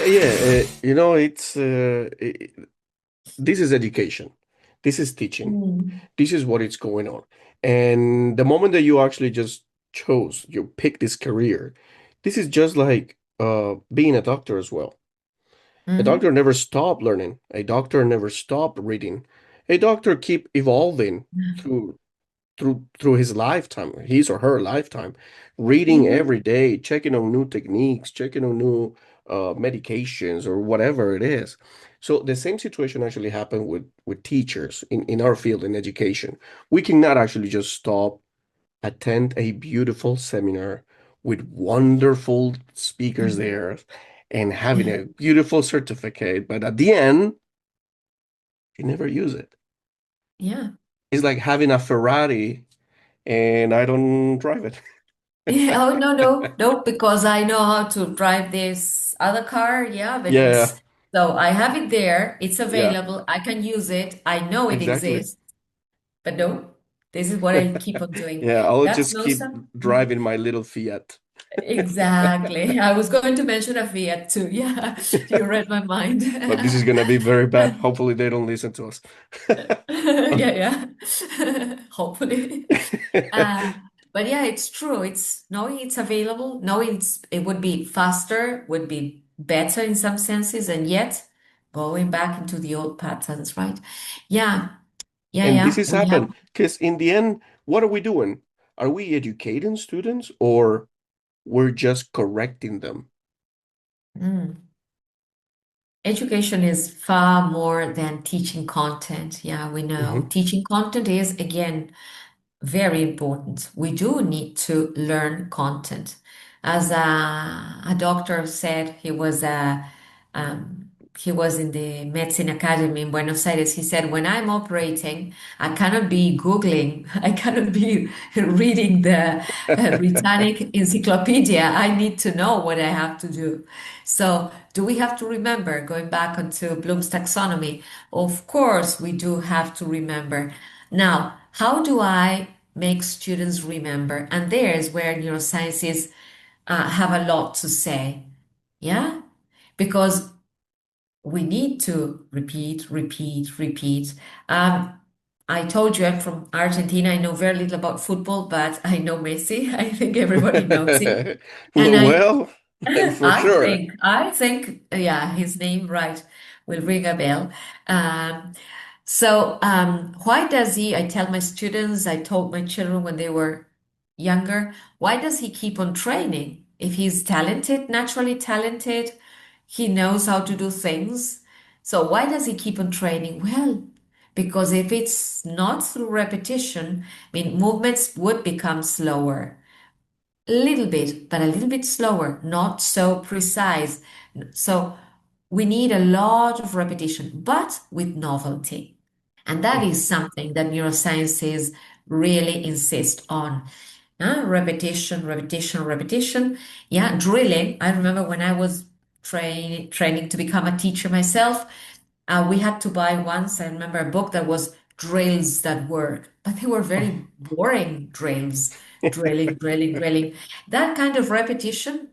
Yeah, this is education. This is teaching. Mm. This is what is going on. And the moment that you actually just you pick this career, this is just like being a doctor as well. A doctor Hmm. never stopped learning. A doctor never stopped reading. A doctor keep evolving through through his lifetime, his or her lifetime, reading Hmm. every day, checking on new techniques, checking on new medications or whatever it is. So the same situation actually happened with teachers in our field in education. We cannot actually just stop, attend a beautiful seminar with wonderful speakers there and having a beautiful certificate, but at the end, you never use it. Yeah. It's like having a Ferrari and I don't drive it. Yeah. Oh, no, no, no, because I know how to drive this other car. Yeah, but Yeah, so I have it there. It's yeah, available. I can use it. I know it exactly. exists, but no, this is what I keep on doing. Yeah, I'll That's just no keep some. driving my little Fiat. Exactly. I was going to mention a Fiat too. Yeah, you read my mind. But this is gonna be very bad. Hopefully they don't listen to us. Yeah, yeah. Hopefully. Uh, but yeah, it's true. It's knowing it's available, knowing it would be faster, would be better in some senses, and yet going back into the old patterns, right? Yeah, yeah, And this yeah. has We have. happened because in the end, what are we doing? Are we educating students or we're just correcting them? Mm. Education is far more than teaching content. Yeah, we know. Hmm. Teaching content is, again, very important. We do need to learn content. As a doctor said, um, he was in the medicine academy in Buenos Aires. He said, when I'm operating, I cannot be Googling, I cannot be reading the Britannic encyclopedia. I need to know what I have to do. So, do we have to remember, going back onto Bloom's taxonomy? Of course, we do have to remember. Now, how do I make students remember? And there's where neurosciences have a lot to say. Yeah? Because we need to repeat, repeat, repeat. Um, I told you I'm from Argentina. I know very little about football, but I know Messi. I think everybody knows him. And Well, for I sure. think, yeah, his name, right, will ring a bell. Um, why does he, I tell my students, I told my children when they were younger, why does he keep on training? If he's talented, naturally talented, he knows how to do things. So why does he keep on training? Well, because if it's not through repetition, I mean, movements would become slower. A little bit, but a little bit slower, not so precise. So we need a lot of repetition, but with novelty. And that Mhm. is something that neurosciences really insist on. Repetition, repetition, repetition. Yeah, drilling. I remember when I was training to become a teacher myself, we had to buy once, I remember a book that was drills that work, but they were very boring drills, drilling, drilling, drilling. That kind of repetition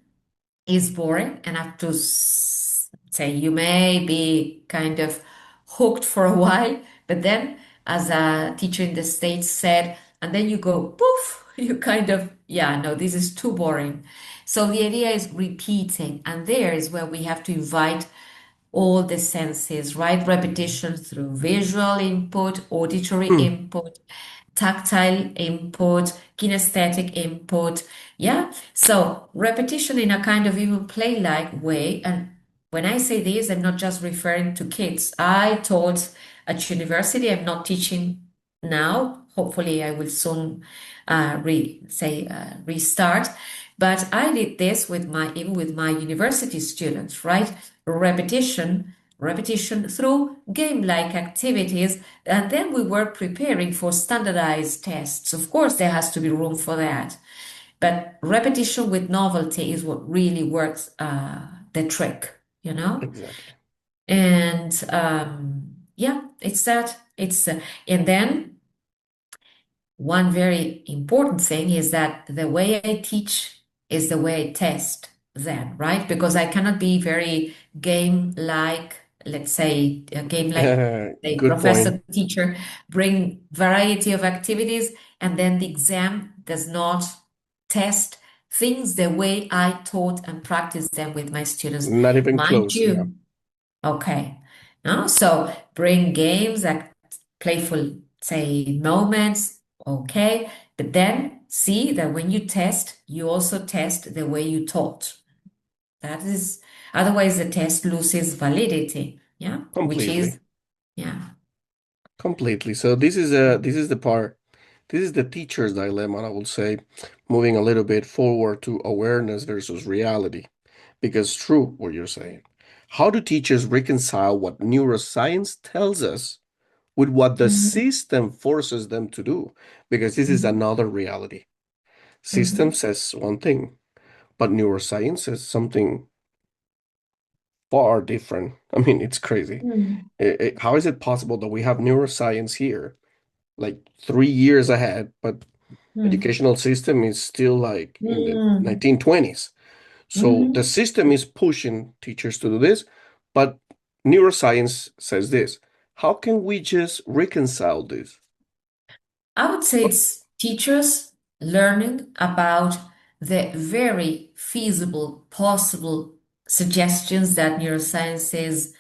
is boring, and I have to say you may be kind of hooked for a while, but then, as a teacher in the States said, and then you go poof, you kind of, yeah, no, this is too boring. So the idea is repeating, and there is where we have to invite all the senses, right? Repetition through visual input, auditory Hmm. input, tactile input, kinesthetic input. Yeah. So repetition in a kind of even play-like way. And when I say this, I'm not just referring to kids. I taught at university. I'm not teaching now. Hopefully, I will soon restart. But I did this with my even with my university students, right? Repetition, repetition through game-like activities, and then we were preparing for standardized tests. Of course, there has to be room for that, but repetition with novelty is what really works the trick, you know? Exactly. And yeah, it's that. And then one very important thing is that the way I teach is the way I test. then, right? Because I cannot be very game-like, let's say, a game-like a Good professor, point. teacher, bring variety of activities, and then the exam does not test things the way I taught and practiced them with my students. Not even Mind close. Yeah, you, okay. No, so bring games, playful, say, moments, okay. But then see that when you test, you also test the way you taught. That is, otherwise the test loses validity. Yeah, which completely, is, yeah. completely. So this is the part. This is the teacher's dilemma, I would say, moving a little bit forward to awareness versus reality. Because true what you're saying. How do teachers reconcile what neuroscience tells us with what the Mhm, system forces them to do? Because this is mhm, another reality. System mhm, says one thing, but neuroscience says something far different. I mean, it's crazy. mhm, How is it possible that we have neuroscience here, like 3 years ahead, but mhm, educational system is still like in the mhm, 1920s? So the mhm. system is pushing teachers to do this, but neuroscience says this. How can we just reconcile this? I would say it's teachers learning about the very feasible, possible suggestions that neurosciences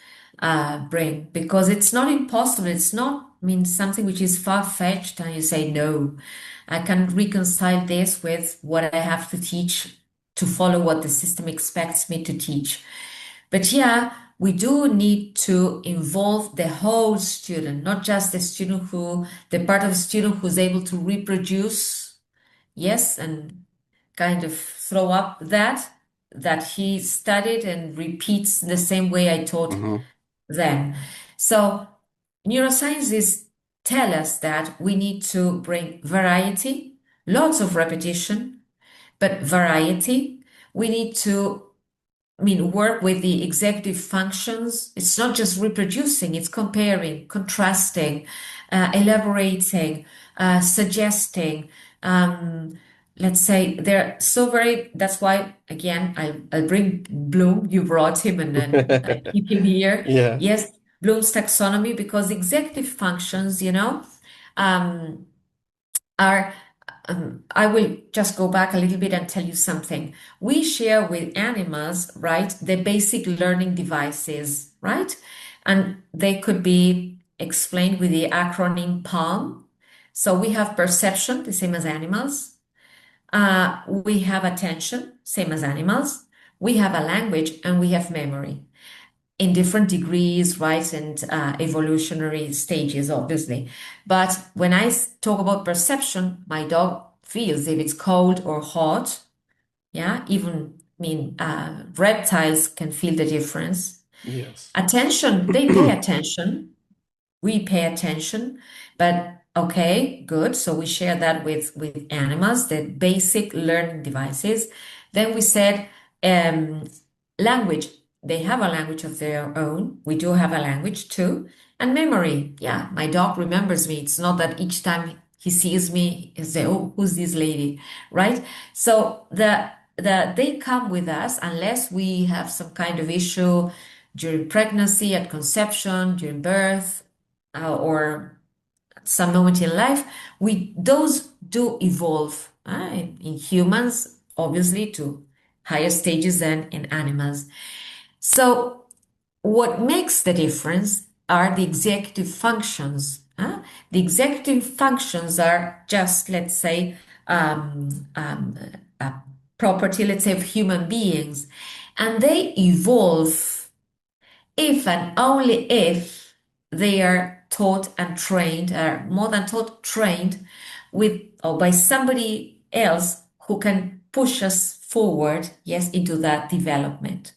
bring, because it's not impossible. It's not something which is far-fetched, and you say, no, I can reconcile this with what I have to teach to follow what the system expects me to teach. But yeah, we do need to involve the whole student, not just the part of the student who's able to reproduce, yes, and kind of throw up that he studied and repeats the same way I taught Hmm. them. So neurosciences tell us that we need to bring variety, lots of repetition, but variety. We need to work with the executive functions. It's not just reproducing, it's comparing, contrasting, elaborating, suggesting. Um, let's say they're so very, that's why, again, I'll bring Bloom. You brought him and then I keep him here. Yeah. Yes, Bloom's taxonomy, because executive functions, um, are I will just go back a little bit and tell you something. We share with animals, right, the basic learning devices, right? And they could be explained with the acronym PALM. So we have perception, the same as animals. We have attention, same as animals. We have a language and we have memory in different degrees, right, and evolutionary stages, obviously. But when I talk about perception, my dog feels if it's cold or hot. Yeah, even reptiles can feel the difference. Yes. Attention, they pay attention, we pay attention, but okay, good, so we share that with animals, the basic learning devices. Then we said um, language, they have a language of their own, we do have a language too. And memory, yeah, my dog remembers me. It's not that each time he sees me he say, oh, who's this lady, right? So they come with us unless we have some kind of issue during pregnancy, at conception, during birth, or some moment in life. We those do evolve in humans, obviously, to higher stages than in animals. So what makes the difference are the executive functions. The executive functions are just, let's say, a property, let's say, of human beings, and they evolve if and only if they are taught and trained, or more than taught, trained with or by somebody else who can push us forward, yes, into that development.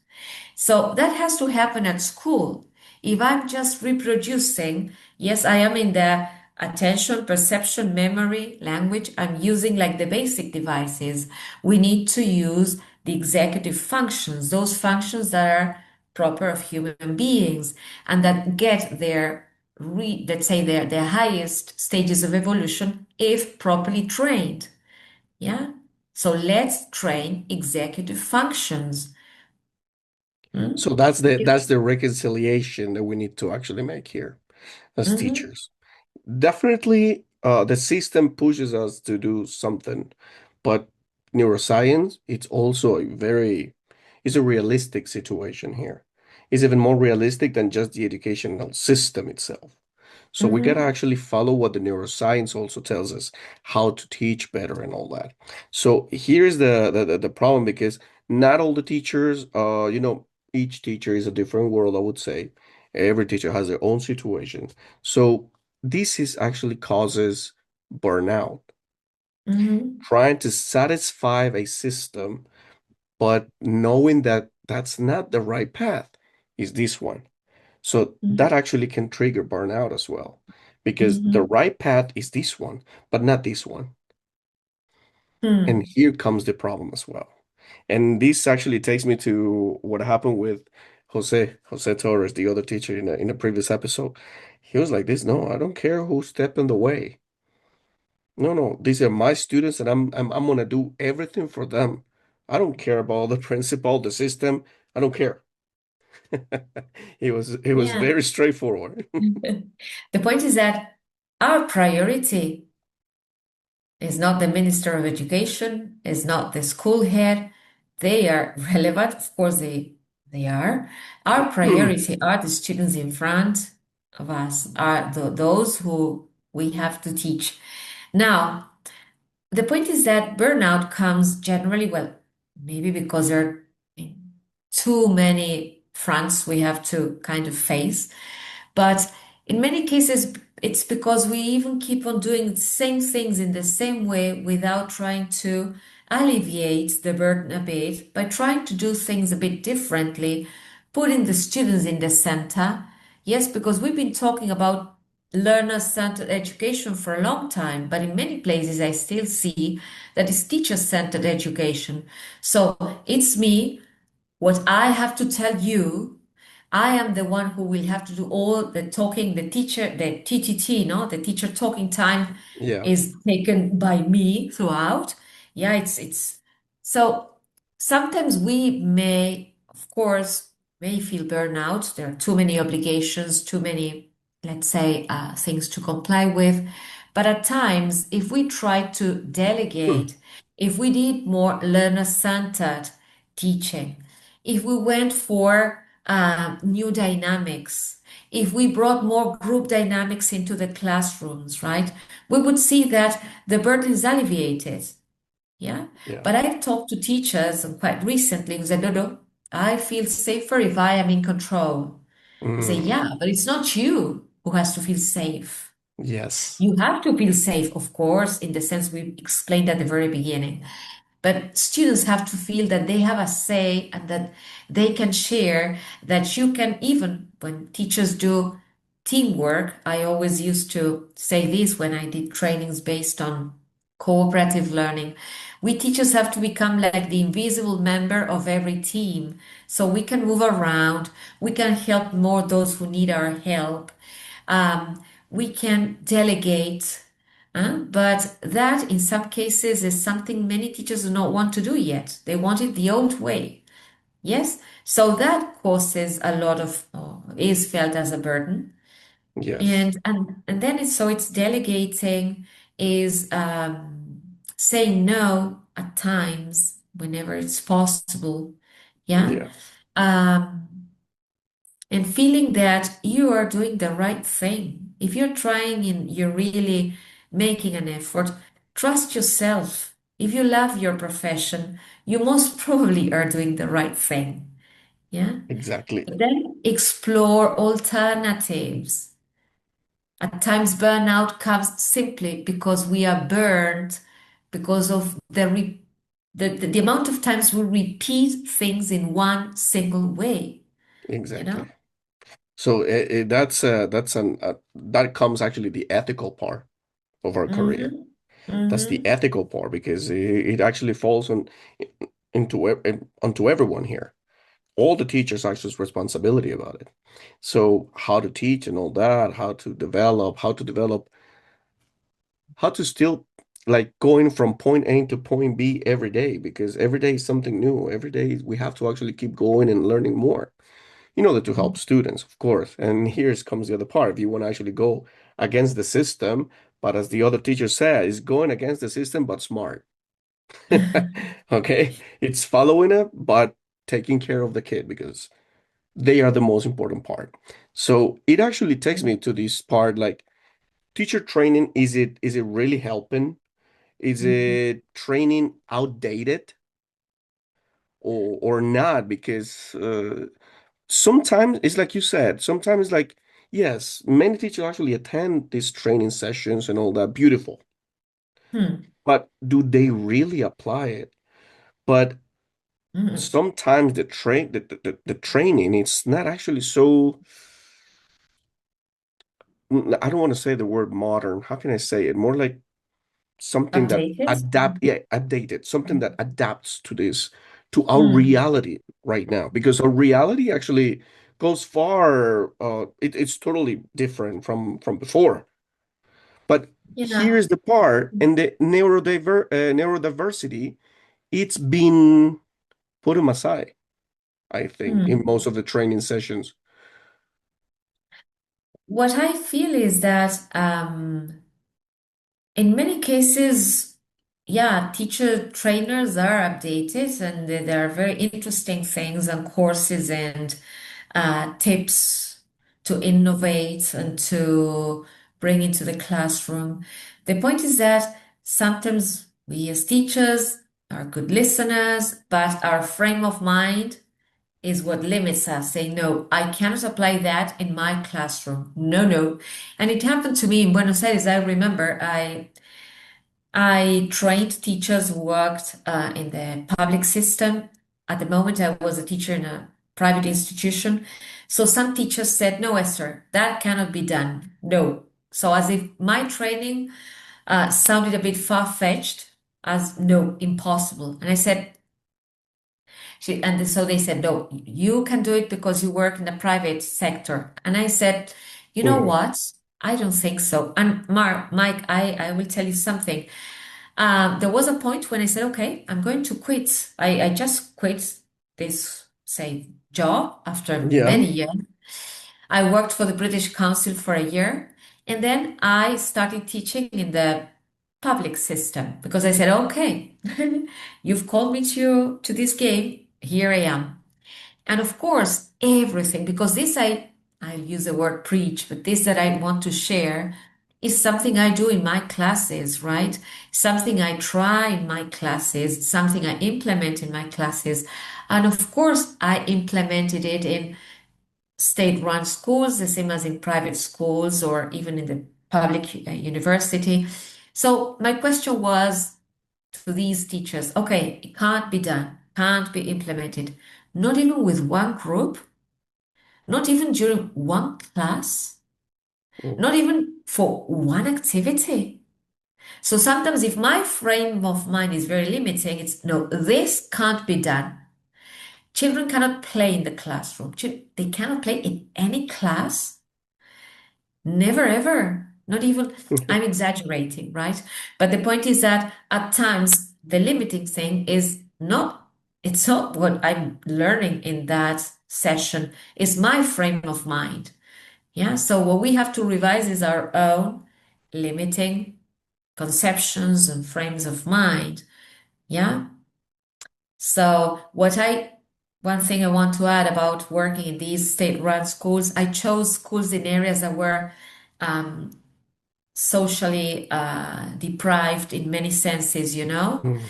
So that has to happen at school. If I'm just reproducing, yes, I am in the attention, perception, memory, language, I'm using like the basic devices. We need to use the executive functions, those functions that are proper of human beings and that get let's say their highest stages of evolution if properly trained. Yeah. So let's train executive functions. So Mm? that's the reconciliation that we need to actually make here as Mhm, teachers. Definitely, the system pushes us to do something, but neuroscience, it's a realistic situation here. It's even more realistic than just the educational system itself. So we gotta mhm, actually follow what the neuroscience also tells us, how to teach better and all that. So here's the problem because not all the teachers, each teacher is a different world, I would say. Every teacher has their own situation. So this is actually causes burnout, mhm, trying to satisfy a system, but knowing that that's not the right path is this one. So that mhm, actually can trigger burnout as well, because the mhm, right path is this one, but not this one. And hmm. here comes the problem as well. And this actually takes me to what happened with Jose Torres, the other teacher in a previous episode. He was like this, no, I don't care who stepped in the way. No, no, these are my students and I'm gonna do everything for them. I don't care about the principal, the system. I don't care. It was Yeah. very straightforward. The point is that our priority is not the Minister of Education, is not the school head. They are relevant, of course they are. Our priority are the students in front of us, are those who we have to teach. Now, the point is that burnout comes generally, well, maybe because there are too many fronts we have to kind of face. But in many cases, it's because we even keep on doing the same things in the same way without trying to alleviate the burden a bit by trying to do things a bit differently, putting the students in the center. Yes, because we've been talking about learner-centered education for a long time, but in many places I still see that it's teacher-centered education. So it's me, what I have to tell you, I am the one who will have to do all the talking, the teacher, the TTT, no, the teacher talking time Yeah. is taken by me throughout. Yeah, it's so sometimes we may, of course, may feel burnout. There are too many obligations, too many, let's say, things to comply with. But at times, if we try to delegate, if we did more learner-centered teaching, if we went for new dynamics, if we brought more group dynamics into the classrooms, right, we would see that the burden is alleviated. Yeah. Yeah. But I've talked to teachers quite recently who said, no, no, I feel safer if I am in control. I say, Mm, yeah, but it's not you who has to feel safe. yes. You have to feel safe, of course, in the sense we explained at the very beginning. But students have to feel that they have a say and that they can share, that you can, even when teachers do teamwork. I always used to say this when I did trainings based on cooperative learning. We teachers have to become like the invisible member of every team. So we can move around, we can help more those who need our help. We can delegate, but that in some cases is something many teachers do not want to do yet. They want it the old way. Yes. So that causes a lot of, is felt as a burden. Yes. And then it's delegating, is saying no at times whenever it's possible. Yeah. Yeah. Um, and feeling that you are doing the right thing. If you're trying and you're really making an effort, trust yourself. If you love your profession, you most probably are doing the right thing. Yeah. Exactly. But then explore alternatives. At times, burnout comes simply because we are burned because of the amount of times we repeat things in one single way, you Exactly. know? So that comes actually the ethical part of our career. Mm-hmm. That's the Mm-hmm. ethical part because it actually falls onto everyone here. All the teachers actually responsibility about it. So how to teach and all that, how to develop, how to still like going from point A to point B every day because every day is something new. Every day we have to actually keep going and learning more in order to help students, of course. And here comes the other part. If you want to actually go against the system, but as the other teacher said, is going against the system, but smart. Okay? It's following it, but taking care of the kid because they are the most important part. So it actually takes me to this part like teacher training, is it really helping? Is Mhm. it training outdated or not? Because sometimes it's like you said, sometimes like yes, many teachers actually attend these training sessions and all that, beautiful. Hmm. But do they really apply it? But Hmm. sometimes the training it's not actually so I don't want to say the word modern. How can I say it? More like something that Updated? adapt yeah updated, something that adapts to this, to our Mm. reality right now, because our reality actually goes far it's totally different from before. But Yeah. here's the part, and the neurodiversity, it's been put on aside, I think, in Hmm. most of the training sessions. What I feel is that in many cases, yeah, teacher trainers are updated and there are very interesting things and courses and tips to innovate and to bring into the classroom. The point is that sometimes we as teachers are good listeners, but our frame of mind is what limits us. Say, no, I cannot apply that in my classroom. No, no. And it happened to me in Buenos Aires. I remember I trained teachers who worked in the public system. At the moment, I was a teacher in a private institution. So some teachers said, no, Esther, that cannot be done. No. So as if my training sounded a bit far-fetched, as no, impossible. And I said, and so they said, no, you can do it because you work in the private sector. And I said, you know Mhm. what? I don't think so. And Mike, I will tell you something. There was a point when I said, okay, I'm going to quit. I just quit this, say, job after Yeah. many years. I worked for the British Council for a year, and then I started teaching in the public system because I said, okay, you've called me to this game. Here I am. And of course, everything, because this I use the word preach, but this that I want to share is something I do in my classes, right? Something I try in my classes, something I implement in my classes. And of course, I implemented it in state-run schools, the same as in private schools or even in the public university. So my question was to these teachers, okay, it can't be done, can't be implemented, not even with one group, not even during one class, Mm. not even for one activity. So sometimes if my frame of mind is very limiting, it's no, this can't be done. Children cannot play in the classroom. They cannot play in any class. Never ever. Not even, I'm exaggerating, right? But the point is that at times the limiting thing is not, it's not what I'm learning in that session, it's my frame of mind. Yeah. So what we have to revise is our own limiting conceptions and frames of mind. Yeah. So one thing I want to add about working in these state-run schools, I chose schools in areas that were um, socially deprived in many senses, Mm.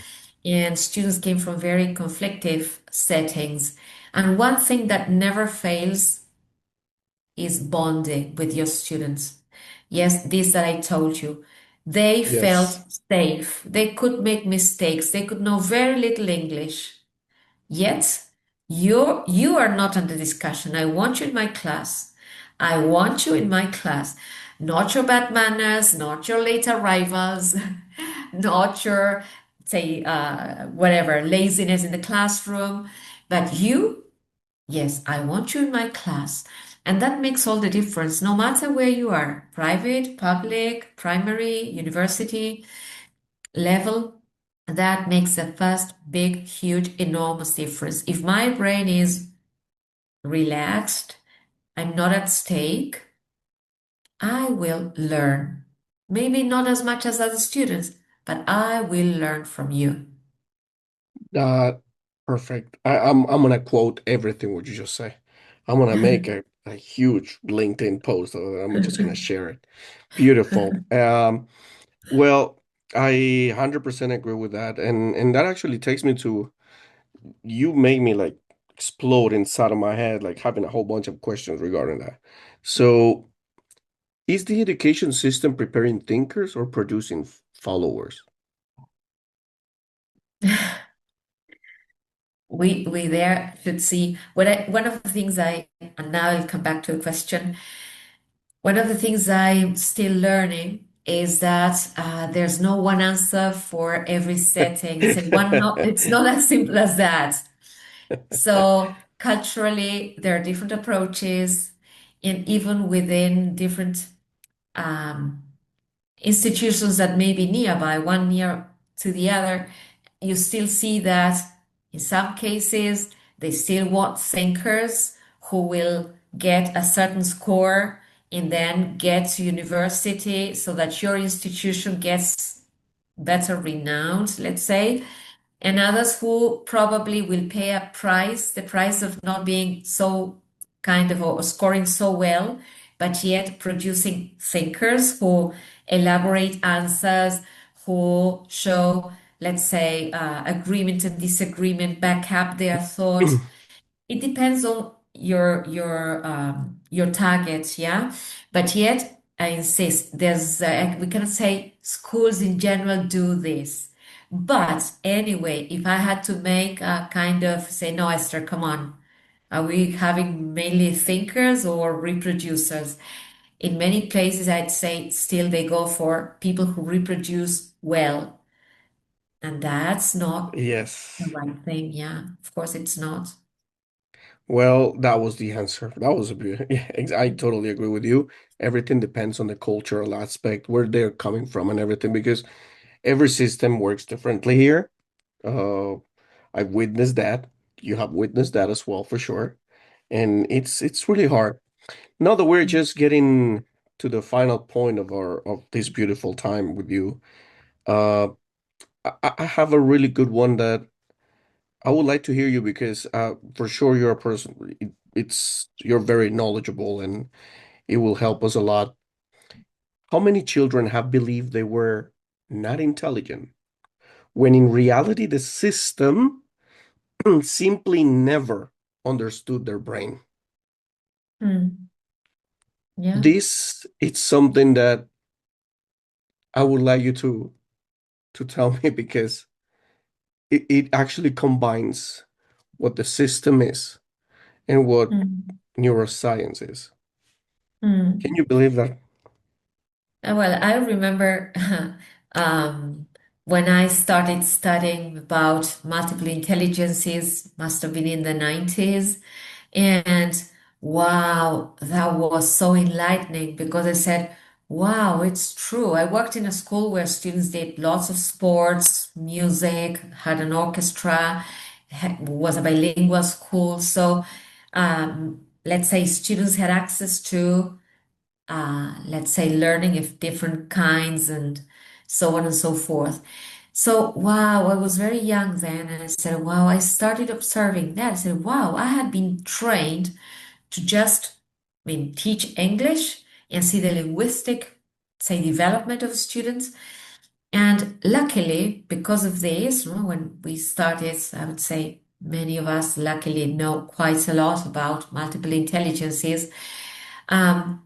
and students came from very conflictive settings. And one thing that never fails is bonding with your students. Yes, this that I told you. They felt Yes. safe. They could make mistakes. They could know very little English. Yet, you are not under discussion. I want you in my class. I want you in my class. Not your bad manners, not your late arrivals, not your, say, whatever, laziness in the classroom, but you, yes, I want you in my class. And that makes all the difference, no matter where you are, private, public, primary, university. level, that makes a first big, huge, enormous difference. If my brain is relaxed, I'm not at stake, I will learn. Maybe not as much as other students, but I will learn from you. Uh, Perfect. I'm gonna quote everything what you just say. I'm gonna make a huge LinkedIn post. I'm just gonna share it. Beautiful. Well, I 100% agree with that, and that actually takes me to you make me like explode inside of my head, like having a whole bunch of questions regarding that. So, is the education system preparing thinkers or producing followers? We there should see one of the things and now I'll come back to a question. One of the things I'm still learning is that there's no one answer for every setting. It's not as simple as that. So culturally, there are different approaches, and even within different um, institutions that may be nearby, one near to the other, you still see that in some cases they still want thinkers who will get a certain score and then get to university so that your institution gets better renowned, let's say, and others who probably will pay a price, the price of not being so kind of or scoring so well, but yet producing thinkers who elaborate answers, who show, let's say, agreement and disagreement, back up their thoughts. It depends on your target, yeah. But yet, I insist, there's we cannot say schools in general do this. But anyway, if I had to make a kind of say, no, Esther, come on, are we having mainly thinkers or reproducers? In many places, I'd say still they go for people who reproduce well, and that's not the Yes. right thing. Yeah, of course, it's not. Well, that was the answer. That was a beautiful. Yeah, I totally agree with you. Everything depends on the cultural aspect, where they're coming from, and everything, because every system works differently here. Uh, I've witnessed that. You have witnessed that as well, for sure. And it's really hard. Now that we're just getting to the final point of our of this beautiful time with you, uh, I have a really good one that I would like to hear you because for sure you're a person. It's you're very knowledgeable and it will help us a lot. How many children have believed they were not intelligent when in reality the system simply never understood their brain? Hmm. Yeah. This it's something that I would like you to tell me because it actually combines what the system is and what Hmm. neuroscience is. Can Hmm. you believe that? Well, I remember um, when I started studying about multiple intelligences, must have been in the 90s. And wow, that was so enlightening because I said, wow, it's true. I worked in a school where students did lots of sports, music, had an orchestra, was a bilingual school. So let's say students had access to let's say, learning of different kinds and so on and so forth. So, wow, I was very young then, and I said, wow, I started observing that. I said, wow, I had been trained to just, teach English and see the linguistic, say, development of students. And luckily, because of this, when we started, I would say many of us luckily know quite a lot about multiple intelligences. Um,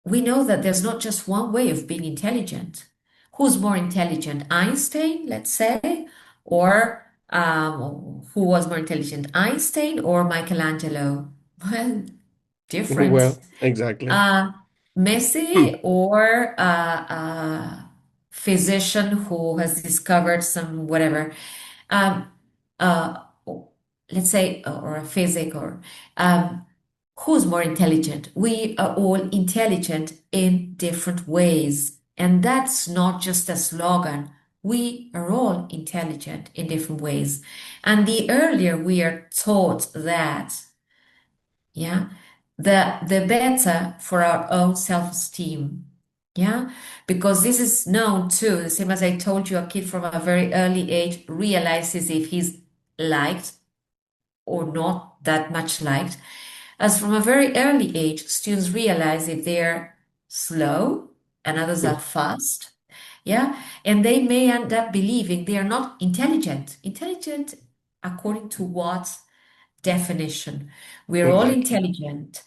we know that there's not just one way of being intelligent. Who's more intelligent, Einstein, let's say, or who was more intelligent, Einstein or Michelangelo? Well, different. Well, exactly. Uh, Messi or a physician who has discovered some whatever. Um, uh, let's say, or a physic, or um, who's more intelligent? We are all intelligent in different ways. And that's not just a slogan. We are all intelligent in different ways. And the earlier we are taught that, yeah, the better for our own self-esteem. Yeah, because this is known too. The same as I told you, a kid from a very early age realizes if he's liked or not that much liked. As from a very early age, students realize if they're slow and others are fast, yeah, and they may end up believing they are not intelligent. Intelligent according to what definition? We're all Exactly. intelligent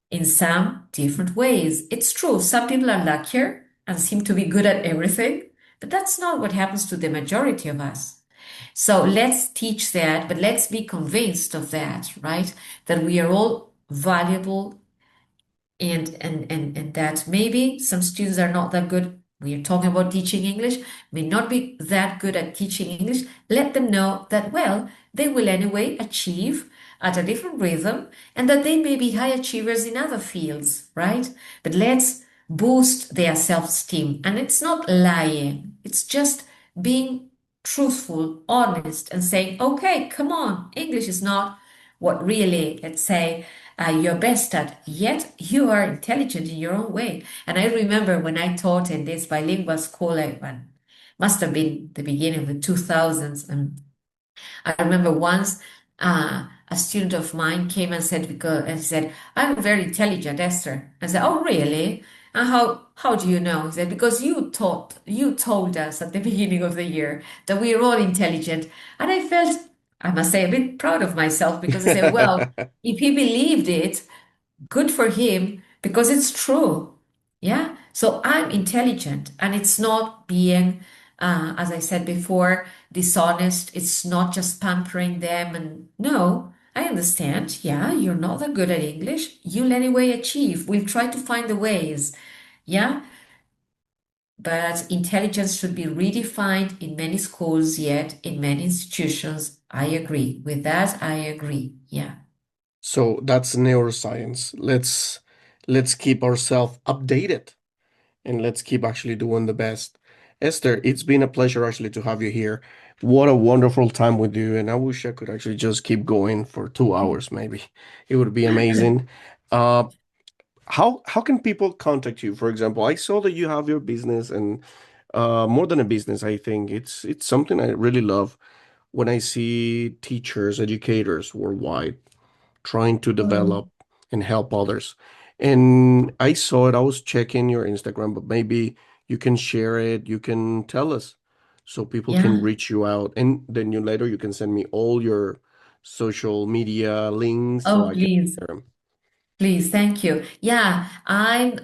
in some different ways. It's true, some people are luckier and seem to be good at everything, but that's not what happens to the majority of us. So let's teach that, but let's be convinced of that, right? That we are all valuable and that maybe some students are not that good. We are talking about teaching English, may not be that good at teaching English. Let them know that, well, they will anyway achieve at a different rhythm and that they may be high achievers in other fields, right? But let's boost their self-esteem. And it's not lying, it's just being truthful, honest, and saying, okay, come on, English is not what really, let's say, you're best at, yet you are intelligent in your own way. And I remember when I taught in this bilingual school, must have been the beginning of the 2000s, and I remember once a student of mine came and said, because and said, I'm very intelligent, Esther. I said, oh, really? And how do you know? He said, because you told us at the beginning of the year that we are all intelligent. And I felt, I must say, a bit proud of myself because I said, well, if he believed it, good for him because it's true. Yeah. So I'm intelligent and it's not being, as I said before, dishonest. It's not just pampering them. And no, I understand. Yeah, you're not that good at English. You'll anyway achieve. We'll try to find the ways. Yeah. But intelligence should be redefined in many schools, yet in many institutions. I agree. With that, I agree. Yeah. So that's neuroscience. Let's keep ourselves updated and let's keep actually doing the best. Esther, it's been a pleasure actually to have you here. What a wonderful time with you, and I wish I could actually just keep going for 2 hours maybe. It would be amazing. Uh, how can people contact you? For example, I saw that you have your business and more than a business, I think it's something I really love when I see teachers, educators worldwide trying to develop Mm. and help others. And I saw it, I was checking your Instagram, but maybe you can share it, you can tell us so people can Yeah. reach you out. And then you later you can send me all your social media links so Oh, I can please. share them. Please, thank you. Yeah, I'm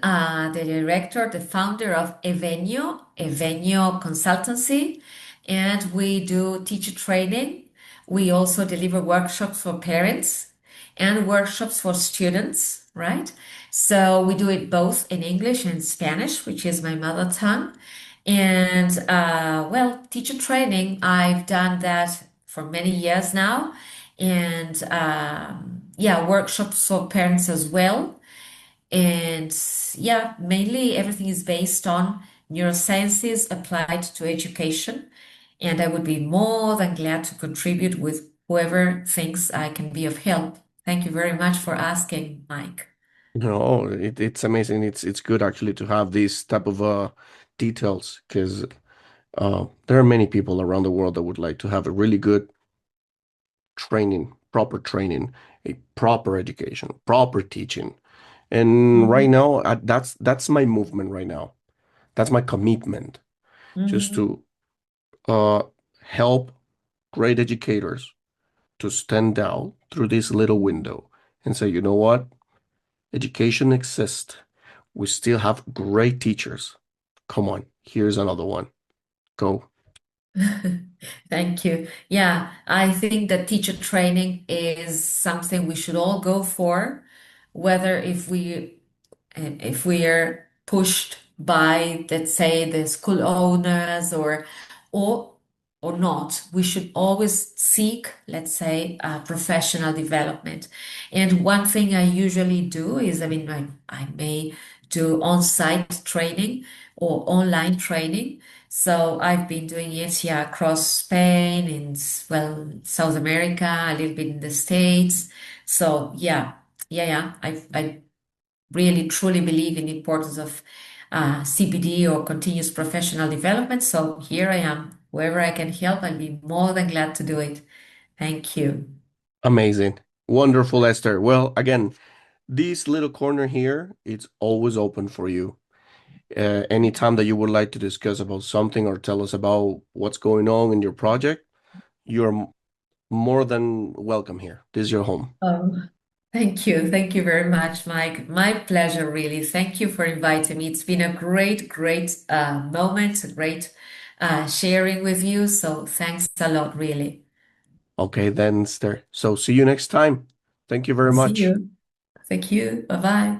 the director, the founder of Evenio Consultancy, and we do teacher training. We also deliver workshops for parents and workshops for students, right? So we do it both in English and Spanish, which is my mother tongue. And well, teacher training, I've done that for many years now and yeah, workshops for parents as well. And yeah, mainly everything is based on neurosciences applied to education. And I would be more than glad to contribute with whoever thinks I can be of help. Thank you very much for asking, Mike. No, it's amazing. It's good actually to have these type of details because there are many people around the world that would like to have a really good training, a proper education, proper teaching. And right Mhm. now, that's my movement right now. That's my commitment, just Mhm. to uh, help great educators to stand out through this little window and say, you know what? Education exists. We still have great teachers. Come on, here's another one. Go. Thank you. Yeah, I think that teacher training is something we should all go for, whether if we are pushed by, let's say, the school owners or or not, we should always seek, let's say, professional development. And one thing I usually do is, I mean, I may do on-site training or online training. So I've been doing it, yeah, across Spain and, well, South America, a little bit in the States. So yeah, yeah. I really truly believe in the importance of CPD or continuous professional development. So here I am. Wherever I can help, I'll be more than glad to do it. Thank you. Amazing. Wonderful, Esther. Well, again, this little corner here, it's always open for you. Anytime that you would like to discuss about something or tell us about what's going on in your project, you're more than welcome here. This is your home. Oh, thank you. Thank you very much, Mike. My pleasure, really. Thank you for inviting me. It's been a great moment, a great sharing with you. So thanks a lot, really. Okay, then, Esther. So see you next time. Thank you very See much. you. Thank you. Bye bye.